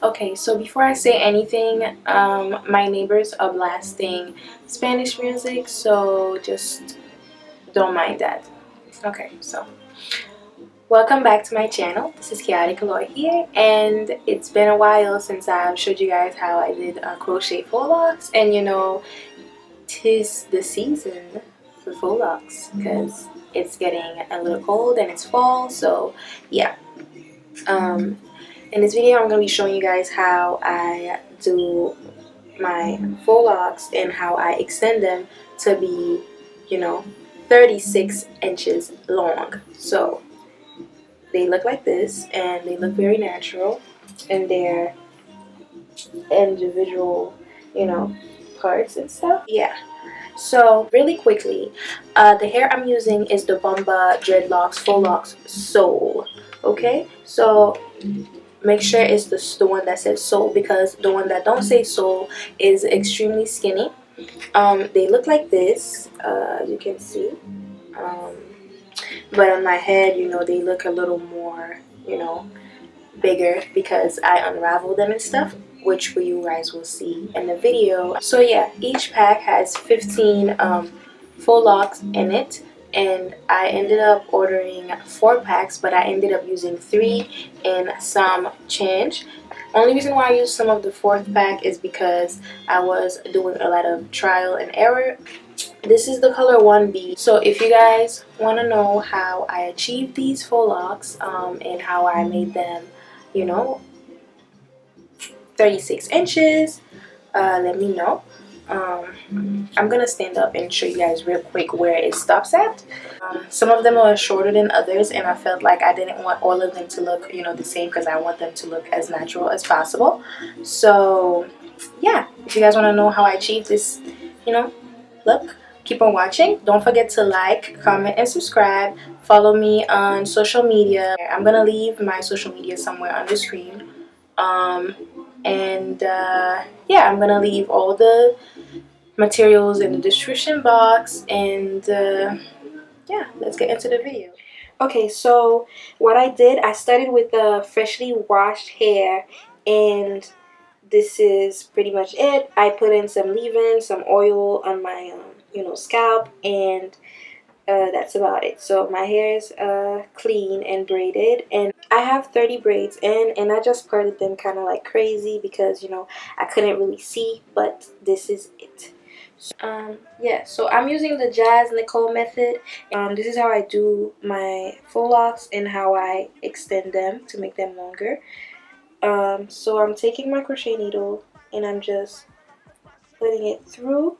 Okay, so before I say anything, my neighbors are blasting Spanish music, so just don't mind that. Okay, so welcome back to my channel. This is chaotic.allure here, and it's been a while since I've showed you guys how I did crochet faux locks, and you know, tis the season for faux locks because it's getting a little cold and it's fall, so yeah. In this video, I'm going to be showing you guys how I do my faux locks and how I extend them to be, you know, 36 inches long. So they look like this, and they look very natural in their individual, you know, parts and stuff. Yeah. So really quickly, the hair I'm using is the Bomba Dreadlocs Faux Locs Soul. Okay, so make sure it's the one that says soul, because the one that don't say soul is extremely skinny. They look like this, you can see, um, but on my head, you know, they look a little more, you know, bigger because I unravel them and stuff, which you guys will see in the video. So yeah, each pack has 15 faux locks in it, and I ended up ordering 4 packs, but I ended up using 3 and some change. Only reason why I used some of the 4th pack is because I was doing a lot of trial and error. This is the color 1B. So if you guys want to know how I achieved these faux locks and how I made them, you know, 36 inches, let me know. I'm gonna stand up and show you guys real quick where it stops at. Some of them are shorter than others, and I felt like I didn't want all of them to look, you know, the same, because I want them to look as natural as possible. So yeah, if you guys want to know how I achieved this, you know, look, keep on watching. Don't forget to like, comment, and subscribe. Follow me on social media. I'm gonna leave my social media somewhere on the screen. Yeah, I'm gonna leave all the materials in the description box, and yeah, let's get into the video. Okay, so what I did, I started with the freshly washed hair, and this is pretty much it. I put in some leave-in, some oil on my you know, scalp, and that's about it. So my hair is clean and braided, and I have 30 braids in, and I just parted them kind of like crazy because, you know, I couldn't really see, but this is it. Yeah, so I'm using the Nicole method. This is how I do my faux locks and how I extend them to make them longer. So I'm taking my crochet needle and I'm just putting it through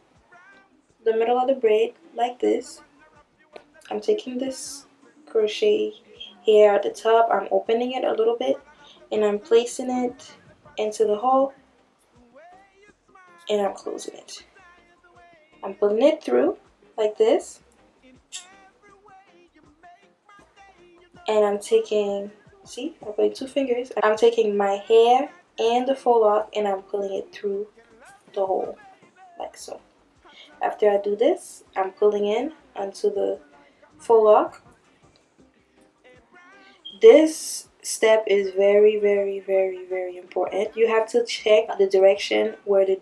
the middle of the braid like this. I'm taking this crochet here at the top, I'm opening it a little bit, and I'm placing it into the hole, and I'm closing it. I'm pulling it through like this, and I'm taking, see, I put 2 fingers, I'm taking my hair and the faux lock, and I'm pulling it through the hole like so. After I do this, I'm pulling in onto the faux lock. This step is very, very, very, very important. You have to check the direction where the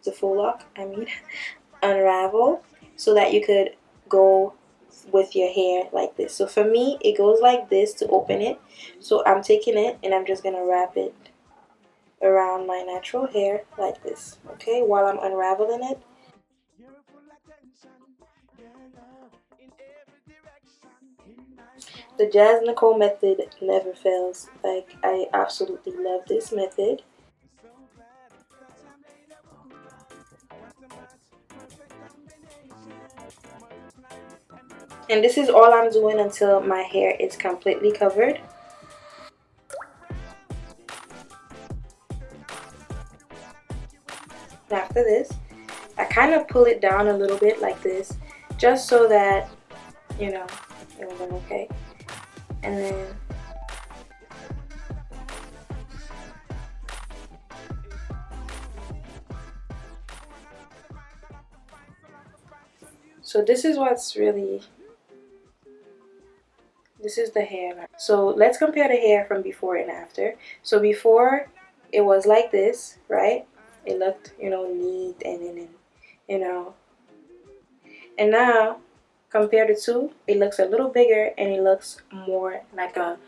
the faux lock, unravel, so that you could go with your hair like this. So for me, it goes like this to open it. So I'm taking it and I'm just gonna wrap it around my natural hair like this, okay, while I'm unraveling it. The Nicole method never fails. Like, I absolutely love this method. And this is all I'm doing until my hair is completely covered. After this, I kind of pull it down a little bit like this, just so that, you know, it will look okay. And then this is the hair. So let's compare the hair from before and after. So before it was like this, right? It looked, you know, neat and you know. And now compared to two, it looks a little bigger and it looks more like a,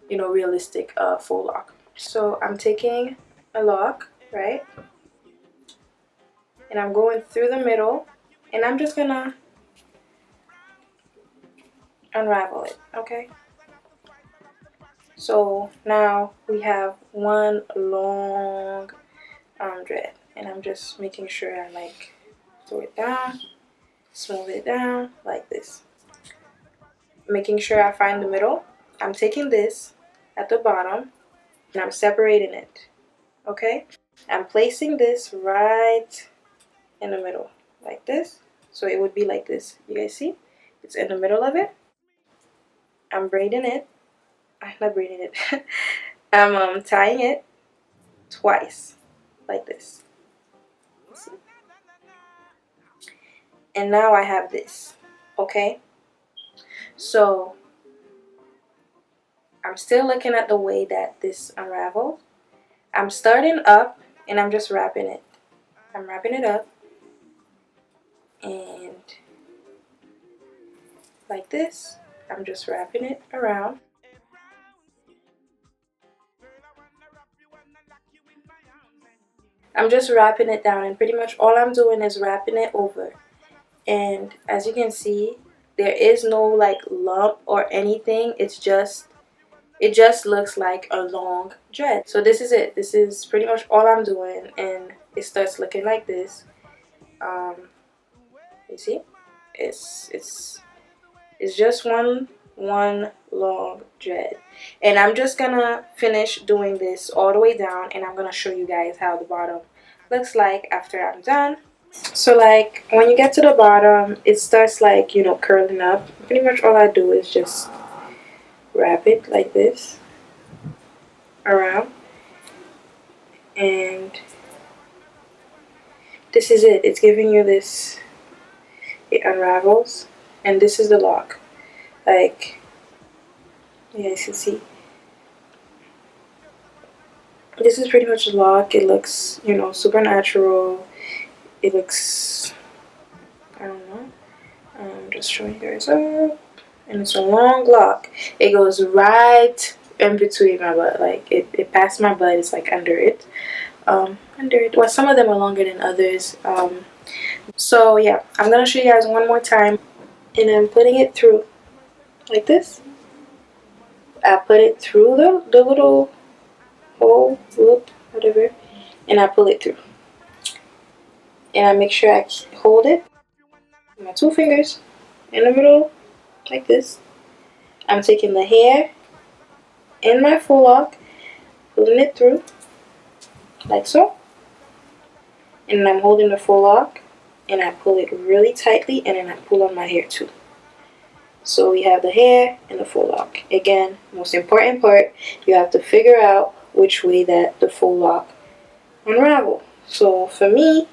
you know, realistic faux lock. So I'm taking a lock, right? And I'm going through the middle and I'm just gonna unravel it, okay? So now we have one long dread, and I'm just making sure I like throw it down, smooth it down like this. Making sure I find the middle. I'm taking this at the bottom and I'm separating it, okay? I'm placing this right in the middle like this. So it would be like this. You guys see? It's in the middle of it. I'm braiding it. I'm not braiding it. I'm tying it twice like this. See? And now I have this, okay? So I'm still looking at the way that this unravels. I'm starting up and I'm just wrapping it. I'm wrapping it up and like this. I'm just wrapping it around. I'm just wrapping it down, and pretty much all I'm doing is wrapping it over. And as you can see, there is no like lump or anything. It just looks like a long dread. So this is it. This is pretty much all I'm doing, and it starts looking like this. You see, it's just one long dread, and I'm just gonna finish doing this all the way down, and I'm gonna show you guys how the bottom looks like after I'm done. So like when you get to the bottom, it starts like, you know, curling up. Pretty much all I do is just wrap it like this around, and this is it. It's giving you this, it unravels, and this is the lock. Like, you guys can see, this is pretty much a lock. It looks, you know, supernatural. It looks, I don't know, I'm just showing you guys up. And it's a long lock. It goes right in between my butt. Like it past my butt. It's like under it. Under it. Well, some of them are longer than others. So yeah, I'm gonna show you guys one more time. And I'm putting it through like this. I put it through the little hole, loop, whatever, and I pull it through. And I make sure I hold it with my two fingers in the middle like this. I'm taking the hair in my faux lock, pulling it through like so, and I'm holding the faux lock and I pull it really tightly, and then I pull on my hair too. So we have the hair and the faux lock. Again, most important part, you have to figure out which way that the faux lock unravel. So for me,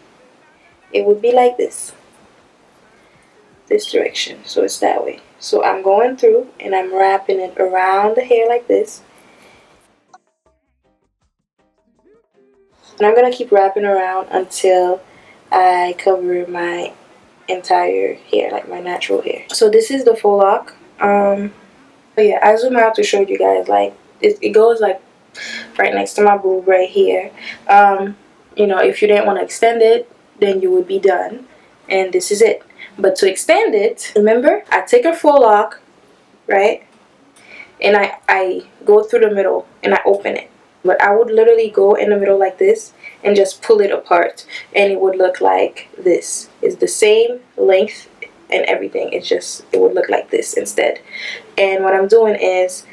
it would be like this direction. So it's that way. So I'm going through and I'm wrapping it around the hair like this. And I'm going to keep wrapping around until I cover my entire hair, like my natural hair. So this is the faux lock. But yeah, I zoom out to show you guys, like it goes like right next to my boob right here. You know, if you didn't want to extend it, then you would be done. And this is it. But to extend it, remember, I take a faux lock, right? And I go through the middle and I open it. But I would literally go in the middle like this and just pull it apart, and it would look like this. It's the same length and everything. It's just, it would look like this instead. And what I'm doing is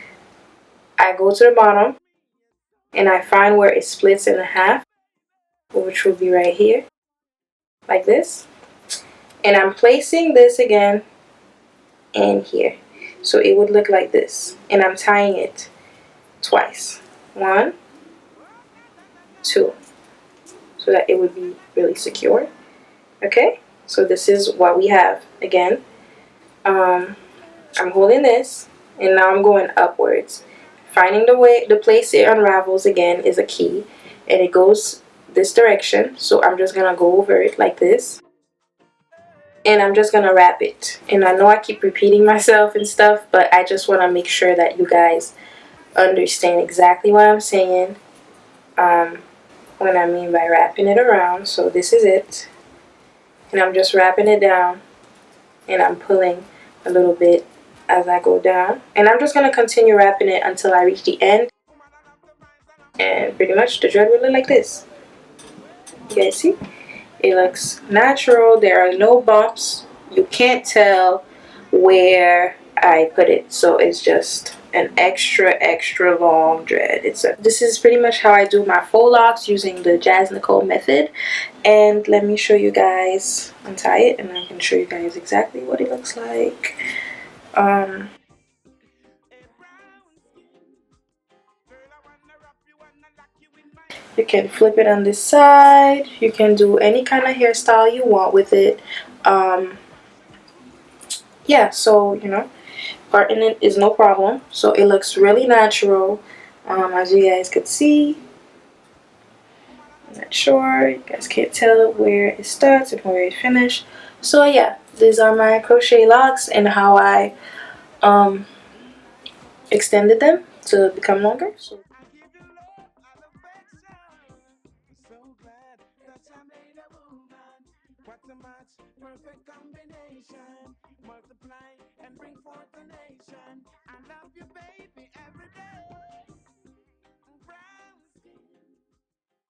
I go to the bottom and I find where it splits in half, which will be right here, like this. And I'm placing this again in here. So it would look like this. And I'm tying it twice. 1, 2. So that it would be really secure. Okay? So this is what we have. Again, I'm holding this and now I'm going upwards. Finding the place it unravels again is a key, and it goes this direction. So I'm just gonna go over it like this, and I'm just gonna wrap it. And I know I keep repeating myself and stuff, but I just want to make sure that you guys understand exactly what I'm saying when I mean by wrapping it around. So this is it, and I'm just wrapping it down, and I'm pulling a little bit as I go down, and I'm just gonna continue wrapping it until I reach the end, and pretty much the dread will look like this. You guys see? It looks natural. There are no bumps. You can't tell where I put it, so it's just an extra long dread. This is pretty much how I do my faux locks using the Nicole method. And let me show you guys, untie it, and I can show you guys exactly what it looks like. You can flip it on this side. You can do any kind of hairstyle you want with it. Yeah, so you know, parting it is no problem. So it looks really natural, as you guys could see. I'm not sure, you guys can't tell where it starts and where it finishes. So yeah, these are my crochet locks and how I extended them to become longer. So